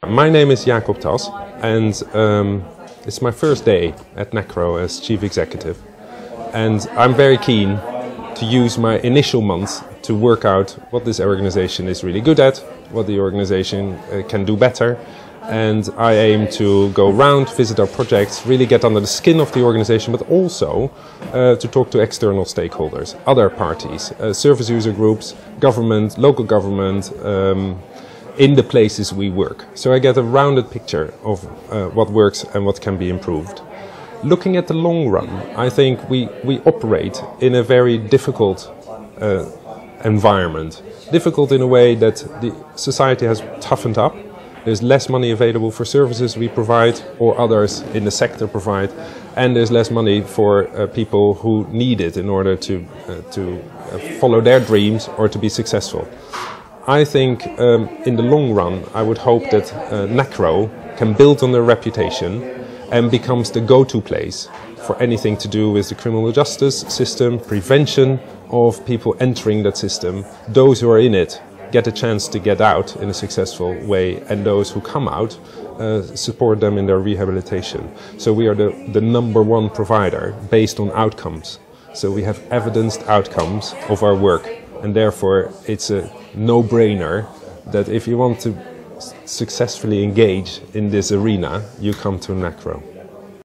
My name is Jacob Tas, and it's my first day at NACRO as Chief Executive. And I'm very keen to use my initial months to work out what this organization is really good at, what the organization can do better. And I aim to go around, visit our projects, really get under the skin of the organization, but also to talk to external stakeholders, other parties, service user groups, government, local government, in the places we work. So I get a rounded picture of what works and what can be improved. Looking at the long run, I think we operate in a very difficult environment. Difficult in a way that the society has toughened up. There's less money available for services we provide or others in the sector provide, and there's less money for people who need it in order to follow their dreams or to be successful. I think in the long run I would hope that NACRO can build on their reputation and becomes the go-to place for anything to do with the criminal justice system, prevention of people entering that system. Those who are in it get a chance to get out in a successful way, and those who come out support them in their rehabilitation. So we are the number one provider based on outcomes. So we have evidenced outcomes of our work, and therefore it's a no-brainer that if you want to successfully engage in this arena, you come to NACRO.